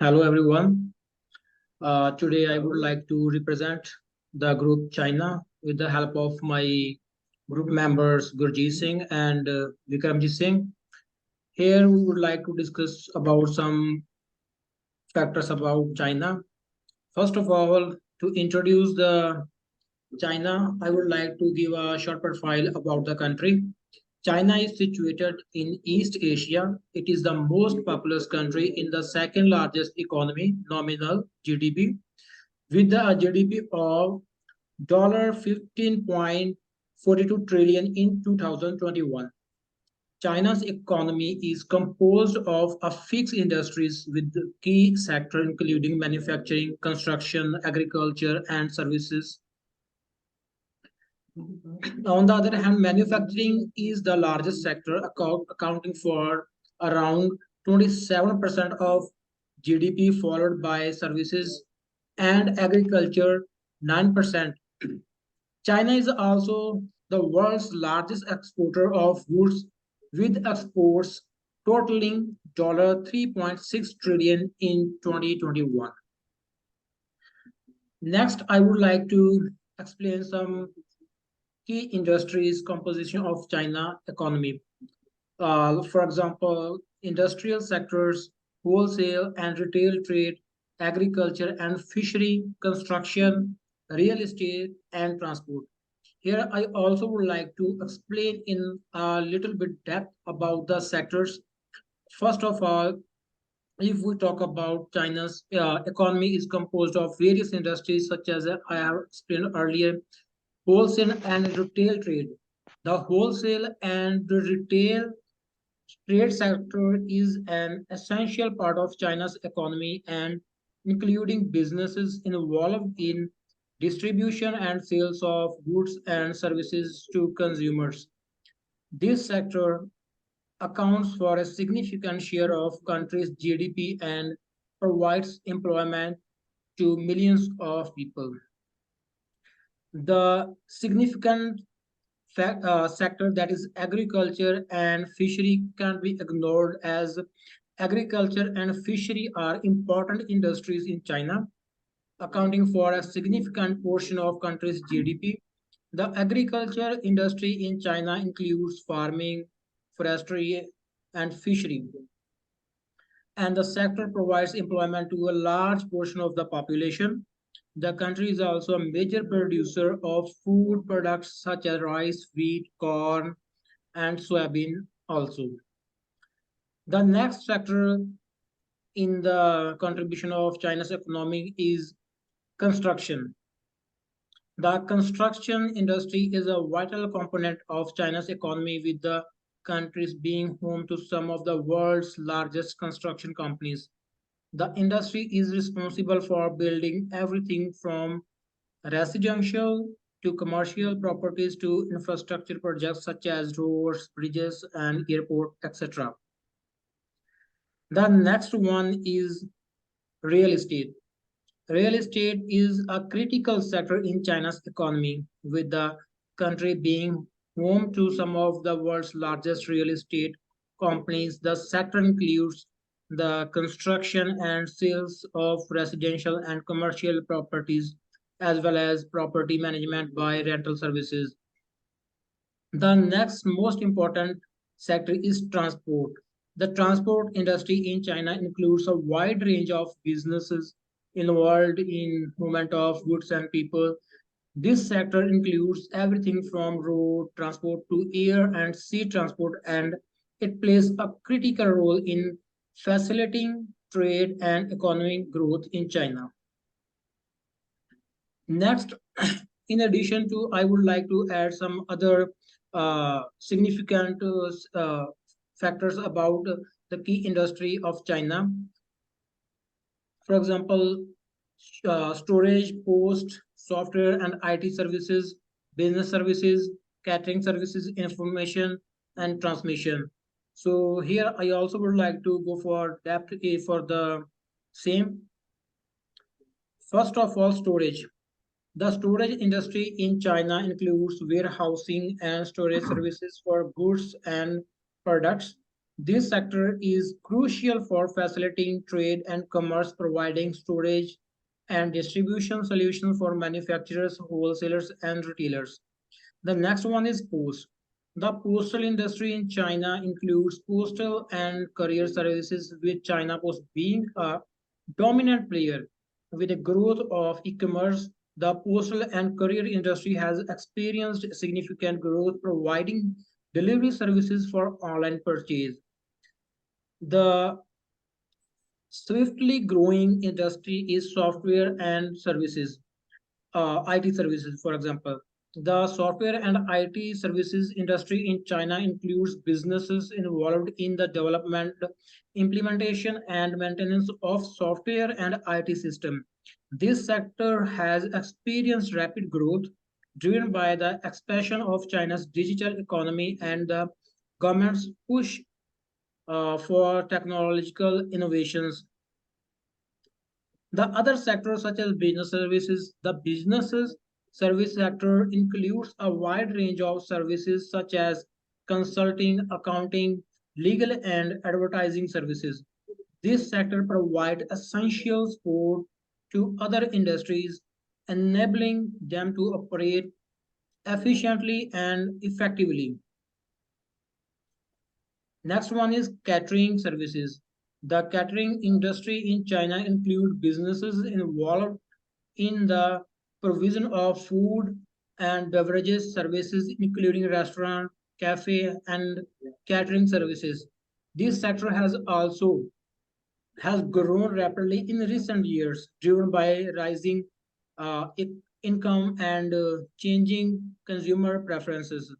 Hello everyone. Today I would like to represent the group China with the help of my group members Gurjeet Singh and Vikramjit Singh. Here we would like to discuss about some factors about China. First of all, to introduce the China, I would like to give a short profile about the country. China is situated in East Asia. It is the most populous country in the second largest economy, nominal GDP, with a GDP of $15.42 trillion in 2021. China's economy is composed of a fixed industries with key sectors including manufacturing, construction, agriculture, and services. On the other hand, manufacturing is the largest sector, accounting for around 27% of GDP, followed by services and agriculture, 9%. China is also the world's largest exporter of goods, with exports totaling $3.6 trillion in 2021. Next, I would like to explain some key industries composition of China economy. For example, industrial sectors, wholesale and retail trade, agriculture and fishery, construction, real estate, and transport. Here, I also would like to explain in a little bit depth about the sectors. First of all, if we talk about China's economy is composed of various industries such as I have explained earlier, wholesale and retail trade. The wholesale and the retail trade sector is an essential part of China's economy and including businesses involved in distribution and sales of goods and services to consumers. This sector accounts for a significant share of country's GDP and provides employment to millions of people. The significant sector that is agriculture and fishery can't be ignored as agriculture and fishery are important industries in China, accounting for a significant portion of country's GDP. The agriculture industry in China includes farming, forestry, and fishery, and the sector provides employment to a large portion of the population. The country is also a major producer of food products such as rice, wheat, corn, and soybean also. The next sector in the contribution of China's economy is construction. The construction industry is a vital component of China's economy, with the countries being home to some of the world's largest construction companies. The industry is responsible for building everything from residential to commercial properties to infrastructure projects such as roads, bridges, and airport, etc. The next one is real estate. Real estate is a critical sector in China's economy, with the country being home to some of the world's largest real estate companies. The sector includes the construction and sales of residential and commercial properties, as well as property management by rental services. The next most important sector is transport. The transport industry in China includes a wide range of businesses involved in movement of goods and people. This sector includes everything from road transport to air and sea transport, and it plays a critical role in facilitating trade and economic growth in China. Next, in addition to, I would like to add some other significant factors about the key industry of China. For example, storage, post, software and IT services, business services, catering services, information and transmission. So here I also would like to go for depth for the same. First of all, storage. The storage industry in China includes warehousing and storage services for goods and products. This sector is crucial for facilitating trade and commerce, providing storage and distribution solutions for manufacturers, wholesalers, and retailers. The next one is post. The postal industry in China includes postal and courier services, with China Post being a dominant player. With the growth of e-commerce, the postal and courier industry has experienced significant growth, providing delivery services for online purchase. The swiftly growing industry is software and services, IT services, for example. The software and IT services industry in China includes businesses involved in the development, implementation, and maintenance of software and IT systems. This sector has experienced rapid growth driven by the expansion of China's digital economy and the government's push for technological innovations. The other sectors such as business services, the businesses service sector includes a wide range of services such as consulting, accounting, legal and advertising services. This sector provides essential support to other industries, enabling them to operate efficiently and effectively. Next one is catering services. The catering industry in China include businesses involved in the provision of food and beverages services, including restaurant, cafe, and catering services. This sector has grown rapidly in recent years, driven by rising uh, income and changing consumer preferences.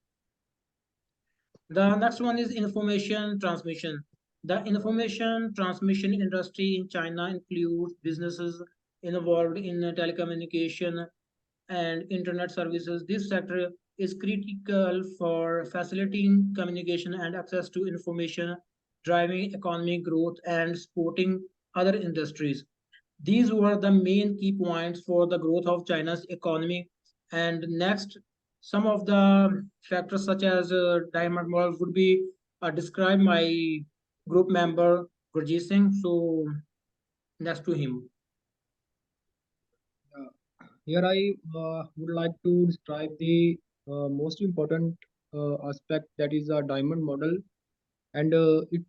The next one is information transmission. The information transmission industry in China includes businesses involved in telecommunication and internet services. This sector is critical for facilitating communication and access to information, driving economic growth, and supporting other industries. These were the main key points for the growth of China's economy. And next, some of the factors such as diamond model would be described by group member Gurjeet Singh. So next to him. Here I would like to describe the most important aspect, that is a diamond model, and it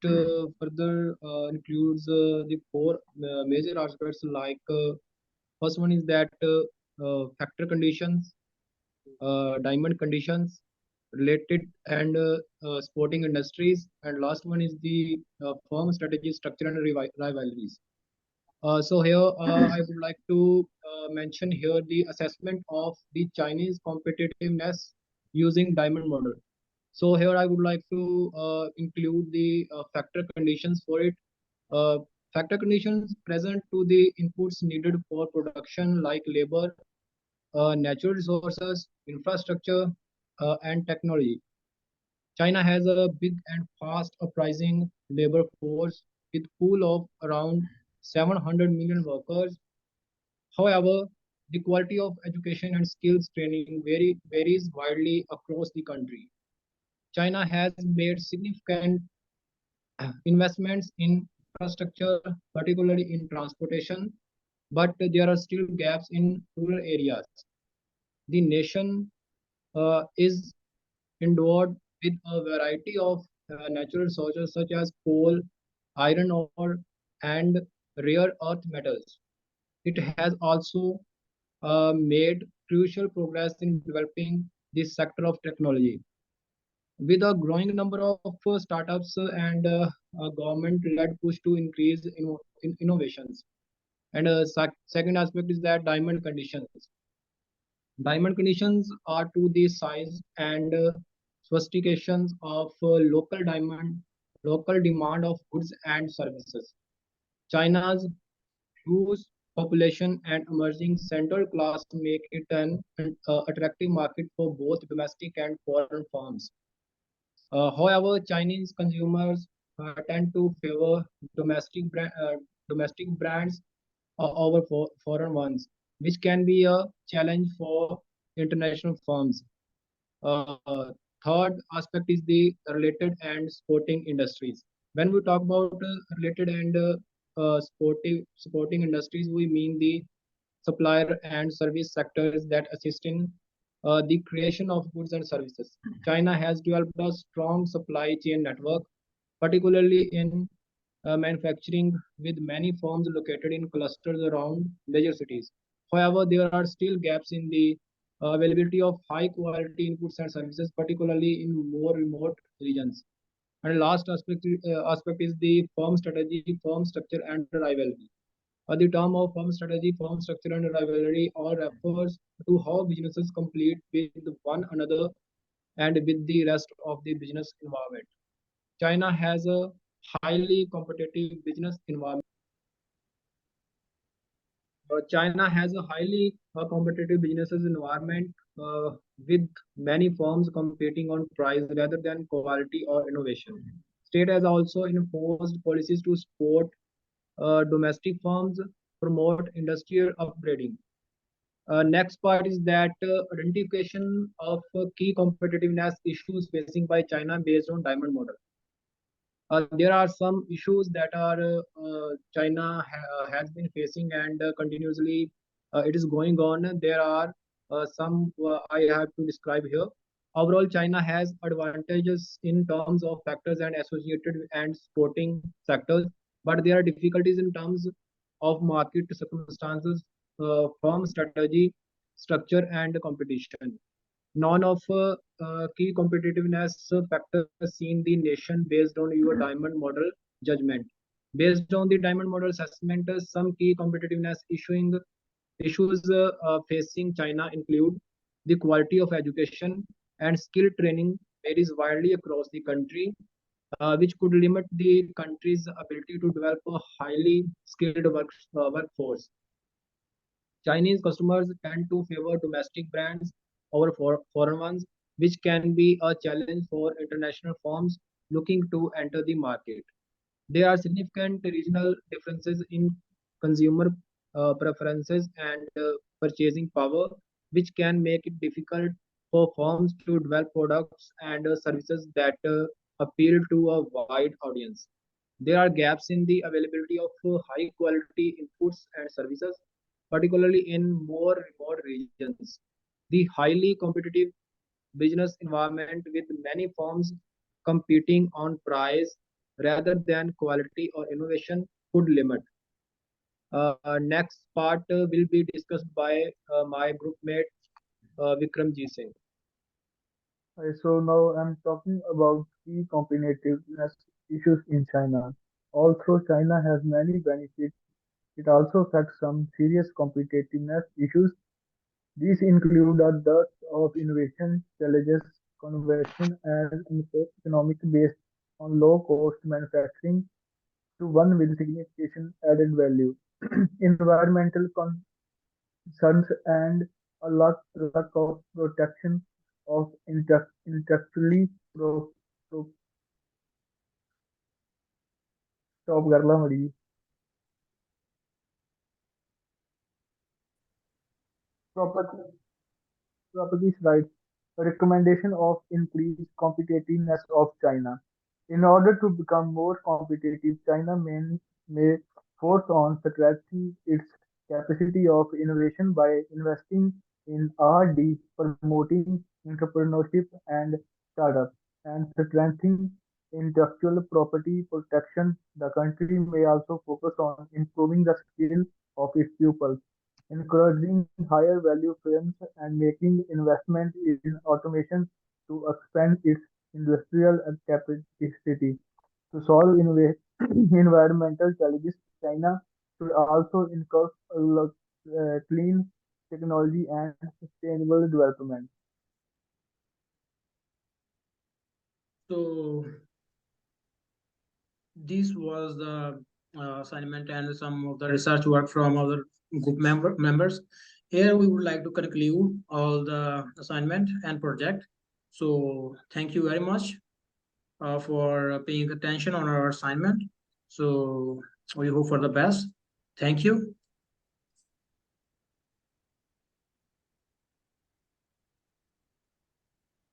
further includes the four major aspects, like first one is that factor conditions, diamond conditions, related and sporting industries, and last one is the firm strategy, structure, and rivalries. So here I would like to mention here the assessment of the Chinese competitiveness using diamond model. So here I would like to include the factor conditions for it. Uh, Factor conditions present to the inputs needed for production, like labor, natural resources, infrastructure, and technology. China has a big and fast uprising labor force with pool of around 700 million workers. However, the quality of education and skills training varies widely across the country. China has made significant investments in infrastructure, particularly in transportation, but there are still gaps in rural areas. The nation is endowed with a variety of natural resources such as coal, iron ore, and rare earth metals. It has also made crucial progress in developing this sector of technology. With a growing number of startups and a government-led push to increase innovations. And second aspect is that diamond conditions. Diamond conditions are to the size and sophistications of local demand of goods and services. China's huge population and emerging central class make it an attractive market for both domestic and foreign firms. However, Chinese consumers tend to favor domestic brands over foreign ones, which can be a challenge for international firms. Uh, Third aspect is the related and sporting industries. When we talk about related and supporting industries, we mean the supplier and service sectors that assist in the creation of goods and services. China has developed a strong supply chain network, particularly in manufacturing, with many firms located in clusters around major cities. However, there are still gaps in the availability of high quality inputs and services, particularly in more remote regions. And last aspect is the firm strategy, firm structure, and rivalry. The term of firm strategy, firm structure, and rivalry all refers to how businesses compete with one another and with the rest of the business environment. China has a highly competitive business environment. China has a highly competitive businesses environment with many firms competing on price rather than quality or innovation. State has also enforced policies to support domestic firms, promote industrial upgrading. Next part is that identification of key competitiveness issues facing by China based on diamond model. There are some issues that are China has been facing and continuously it is going on. There are some I have to describe here. Overall, China has advantages in terms of factors and associated and supporting sectors, but there are difficulties in terms of market circumstances, firm strategy, structure, and competition. None of key competitiveness factors seen the nation based on your diamond model judgment. Based on the diamond model assessment, some key competitiveness issues facing China include the quality of education and skill training varies widely across the country, which could limit the country's ability to develop a highly skilled workforce. Chinese customers tend to favor domestic brands over foreign ones, which can be a challenge for international firms looking to enter the market. There are significant regional differences in consumer preferences and purchasing power, which can make it difficult for firms to develop products and services that appeal to a wide audience. There are gaps in the availability of high quality inputs and services, particularly in more remote regions. The highly competitive business environment with many firms competing on price rather than quality or innovation could limit. Next part will be discussed by my group mate Vikramjit Singh. So now I'm talking about key competitiveness issues in China. Although China has many benefits, it also faces some serious competitiveness issues. These include a dearth of innovation, challenges, conversion, and economic based on low-cost manufacturing to one with significant added value. Environmental concerns and a lack of protection of intellectually pro- stop कर ला मड़ी property properties rights, a recommendation of increased competitiveness of China. In order to become more competitive, China may force on strengthening its capacity of innovation by investing in R&D, promoting entrepreneurship and startups, and strengthening intellectual property protection. The country may also focus on improving the skill of its pupils, encouraging higher value firms and making investment in automation to expand its industrial capacity. To solve environmental challenges, China should also encourage clean technology and sustainable development. So this was the assignment and some of the research work from our group members. Here we would like to conclude all the assignment and project. So thank you very much for paying attention on our assignment. So we hope for the best. Thank you.